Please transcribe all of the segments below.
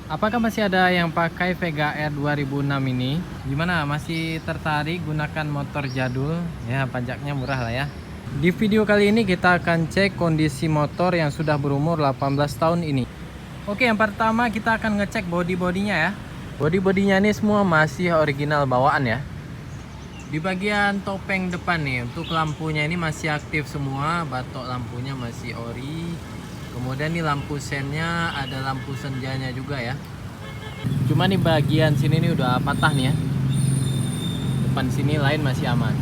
Apakah masih ada yang pakai Vega R 2006 ini? Gimana? Masih tertarik gunakan motor jadul? Ya, pajaknya murah lah ya. Di video kali ini kita akan cek kondisi motor yang sudah berumur 18 tahun ini. Oke, yang pertama kita akan ngecek bodi-bodinya ya. Bodi-bodinya ini semua masih original bawaan ya. Di bagian topeng depan nih, untuk lampunya ini masih aktif semua, batok lampunya masih ori. Kemudian nih lampu sennya ada lampu senjanya juga ya. Cuma nih bagian sini nih udah patah nih ya. Depan sini lain masih aman.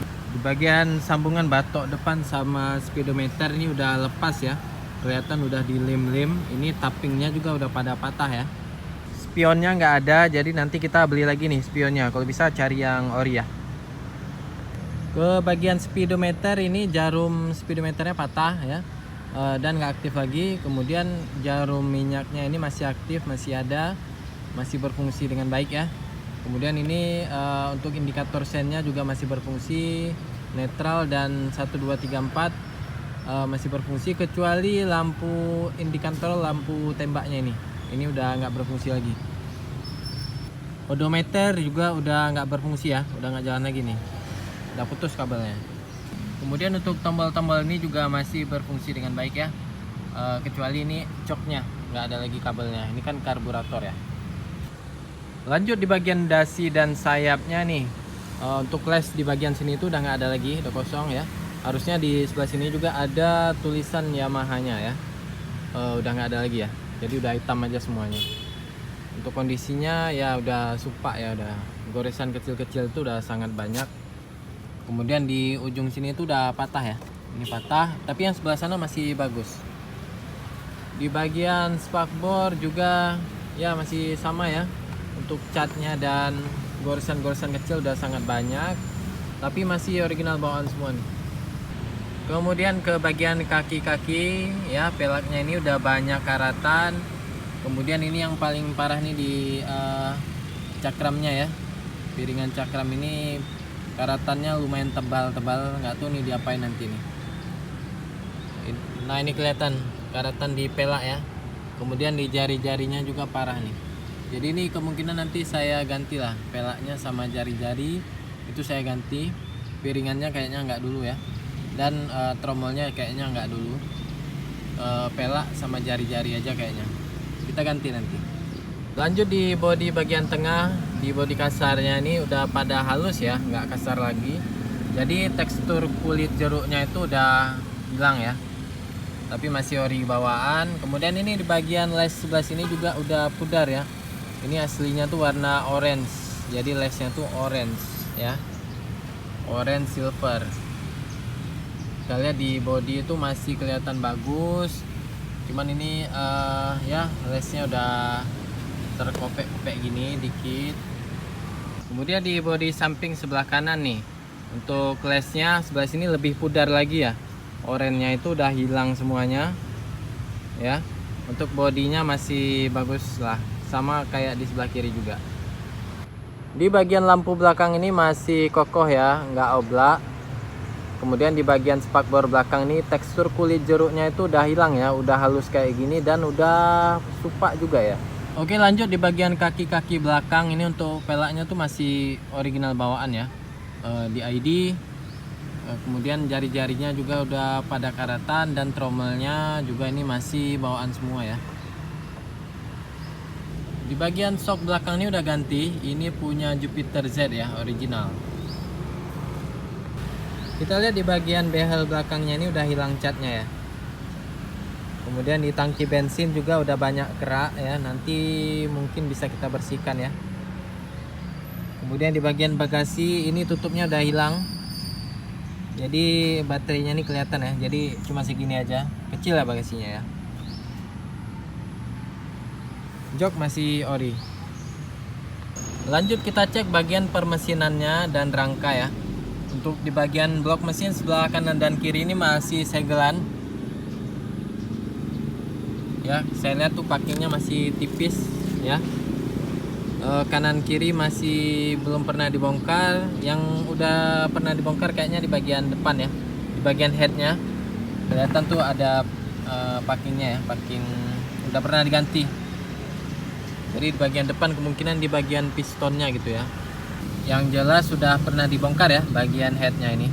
Di bagian sambungan batok depan sama speedometer ini udah lepas ya. Kelihatan udah dilem-lem. Ini tappingnya juga udah pada patah ya. Spionnya nggak ada, jadi nanti kita beli lagi nih spionnya. Kalau bisa cari yang ori ya. Ke bagian speedometer ini jarum speedometernya patah ya. Dan nggak aktif lagi. Kemudian jarum minyaknya ini masih aktif, masih ada, masih berfungsi dengan baik ya. Kemudian ini untuk indikator sennya juga masih berfungsi, netral dan 1 2 3 4 masih berfungsi, kecuali lampu indikator lampu tembaknya ini udah nggak berfungsi lagi. Odometer juga udah nggak berfungsi ya, udah nggak jalan lagi nih, udah putus kabelnya. Kemudian untuk tombol-tombol ini juga masih berfungsi dengan baik ya, kecuali ini coknya nggak ada lagi kabelnya. Ini kan karburator ya. Lanjut di bagian dasi dan sayapnya nih, untuk les di bagian sini itu udah nggak ada lagi, udah kosong ya. Harusnya di sebelah sini juga ada tulisan Yamaha-nya ya, udah nggak ada lagi ya. Jadi udah hitam aja semuanya. Untuk kondisinya ya udah supak ya, udah goresan kecil-kecil itu udah sangat banyak. Kemudian di ujung sini itu udah patah ya. Ini patah, tapi yang sebelah sana masih bagus. Di bagian spakbor juga ya masih sama ya. Untuk catnya dan goresan-goresan kecil udah sangat banyak, tapi masih original bawaan semua nih. Kemudian ke bagian kaki-kaki ya, pelaknya ini udah banyak karatan. Kemudian ini yang paling parah nih di cakramnya ya. Piringan cakram ini karatannya lumayan tebal-tebal, nggak tahu nih diapain nanti nih. Nah ini kelihatan karatan di pelak ya. Kemudian di jari-jarinya juga parah nih. Jadi ini kemungkinan nanti saya ganti lah pelaknya sama jari-jari itu saya ganti. Piringannya kayaknya nggak dulu ya. Dan tromolnya kayaknya nggak dulu. Pelak sama jari-jari aja kayaknya. Kita ganti nanti. Lanjut di bodi bagian tengah, di bodi kasarnya ini udah pada halus ya, nggak kasar lagi. Jadi tekstur kulit jeruknya itu udah hilang ya, tapi masih ori bawaan. Kemudian ini di bagian les sebelah sini juga udah pudar ya. Ini aslinya tuh warna orange, jadi lesnya tuh orange ya, orange silver. Kita lihat di bodi itu masih kelihatan bagus, cuman ini ya lesnya udah terkopek-kopek gini dikit. Kemudian di bodi samping sebelah kanan nih, untuk lesnya sebelah sini lebih pudar lagi ya, oranye itu udah hilang semuanya ya. Untuk bodinya masih bagus lah, sama kayak di sebelah kiri juga. Di bagian lampu belakang ini masih kokoh ya, nggak oblak. Kemudian di bagian spakbor belakang ini tekstur kulit jeruknya itu udah hilang ya, udah halus kayak gini dan udah supak juga ya. Oke, lanjut di bagian kaki-kaki belakang ini untuk pelaknya tuh masih original bawaan ya, di ID. Kemudian jari-jarinya juga udah pada karatan dan trommelnya juga ini masih bawaan semua ya. Di bagian sok belakang ini udah ganti, ini punya Jupiter Z ya, original. Kita lihat di bagian behel belakangnya ini udah hilang catnya ya. Kemudian di tangki bensin juga udah banyak kerak ya, nanti mungkin bisa kita bersihkan ya. Kemudian di bagian bagasi ini tutupnya udah hilang. Jadi baterainya ini kelihatan ya, jadi cuma segini aja, kecil ya bagasinya ya. Jok masih ori. Lanjut kita cek bagian permesinannya dan rangka ya. Untuk di bagian blok mesin sebelah kanan dan kiri ini masih segelan ya. Saya lihat tuh packingnya masih tipis ya. Kanan kiri masih belum pernah dibongkar. Yang udah pernah dibongkar kayaknya di bagian depan ya, di bagian headnya kelihatan tuh ada packingnya ya, packing udah pernah diganti. Jadi di bagian depan kemungkinan di bagian pistonnya gitu ya. Yang jelas sudah pernah dibongkar ya bagian headnya ini.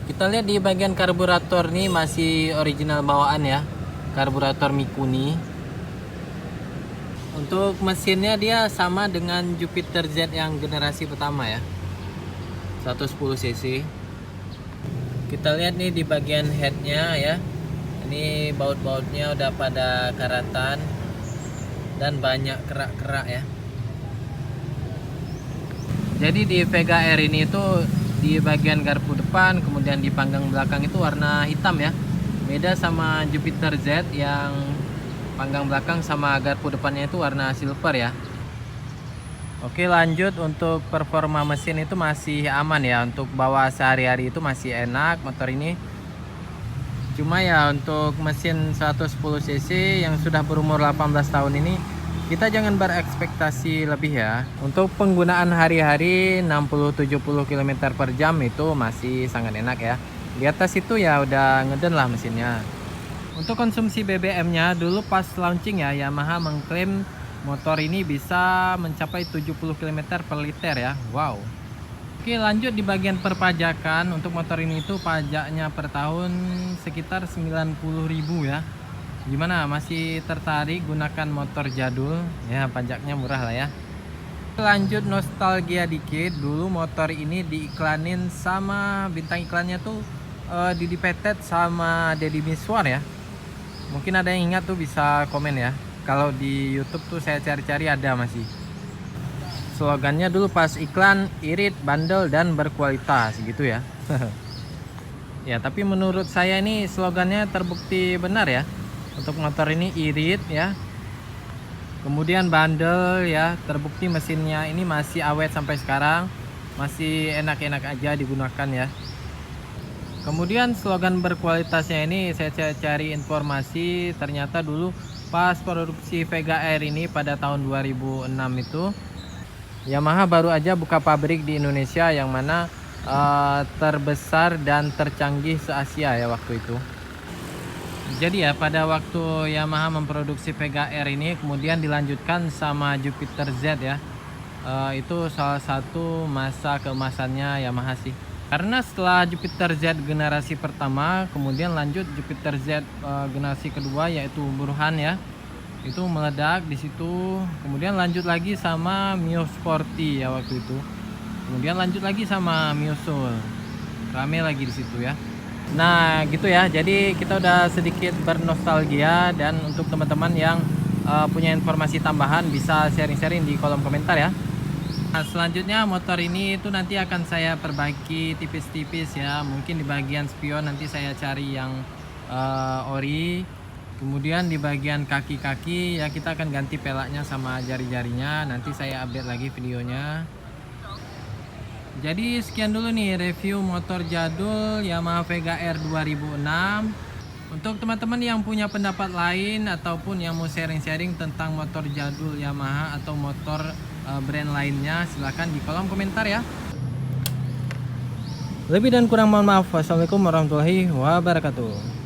Kita lihat di bagian karburator nih masih original bawaan ya, karburator Mikuni. Untuk mesinnya dia sama dengan Jupiter Z yang generasi pertama ya, 110 cc. Kita lihat nih di bagian headnya ya, ini baut-bautnya udah pada karatan dan banyak kerak-kerak ya. Jadi di Vega R ini itu di bagian garpu depan, kemudian di panggang belakang itu warna hitam ya. Beda sama Jupiter Z yang panggang belakang sama garpu depannya itu warna silver ya. Oke, lanjut untuk performa mesin itu masih aman ya, untuk bawa sehari-hari itu masih enak motor ini. Cuma ya untuk mesin 110 cc yang sudah berumur 18 tahun ini kita jangan berekspektasi lebih ya. Untuk penggunaan hari-hari 60-70 km per jam itu masih sangat enak ya. Di atas itu ya udah ngeden lah mesinnya. Untuk konsumsi BBM-nya dulu pas launching ya, Yamaha mengklaim motor ini bisa mencapai 70 km per liter ya. Wow. Oke, lanjut di bagian perpajakan. Untuk motor ini itu pajaknya per tahun sekitar 90.000 ya. Gimana, masih tertarik gunakan motor jadul? Ya, pajaknya murah lah ya. Lanjut nostalgia dikit. Dulu motor ini diiklanin sama bintang iklannya tuh Didi Petet sama Deddy Miswar ya. Mungkin ada yang ingat tuh bisa komen ya. Kalau di YouTube tuh saya cari-cari ada masih. Slogannya dulu pas iklan, irit, bandel, dan berkualitas gitu ya. Ya, tapi menurut saya ini slogannya terbukti benar ya. Untuk motor ini irit ya. Kemudian bandel ya, terbukti mesinnya ini masih awet sampai sekarang. Masih enak-enak aja digunakan ya. Kemudian slogan berkualitasnya ini saya cari informasi, ternyata dulu pas produksi Vega R ini pada tahun 2006 itu Yamaha baru aja buka pabrik di Indonesia yang mana terbesar dan tercanggih se-Asia ya waktu itu. Jadi ya pada waktu Yamaha memproduksi Vega R ini kemudian dilanjutkan sama Jupiter Z ya. Itu salah satu masa keemasannya Yamaha sih. Karena setelah Jupiter Z generasi pertama, kemudian lanjut Jupiter Z generasi kedua yaitu Burhan ya. Itu meledak di situ. Kemudian lanjut lagi sama Mio Sporty ya waktu itu. Kemudian lanjut lagi sama Mio Soul. Rame lagi di situ ya. Nah, gitu ya. Jadi kita udah sedikit bernostalgia, dan untuk teman-teman yang punya informasi tambahan bisa sharing-sharing di kolom komentar ya. Nah, selanjutnya motor ini itu nanti akan saya perbaiki tipis-tipis ya. Mungkin di bagian spion nanti saya cari yang ori. Kemudian di bagian kaki-kaki ya kita akan ganti pelaknya sama jari-jarinya. Nanti saya update lagi videonya. Jadi sekian dulu nih review motor jadul Yamaha Vega R 2006. Untuk teman-teman yang punya pendapat lain ataupun yang mau sharing-sharing tentang motor jadul Yamaha atau motor brand lainnya, silahkan di kolom komentar ya. Lebih dan kurang mohon maaf. Wassalamualaikum warahmatullahi wabarakatuh.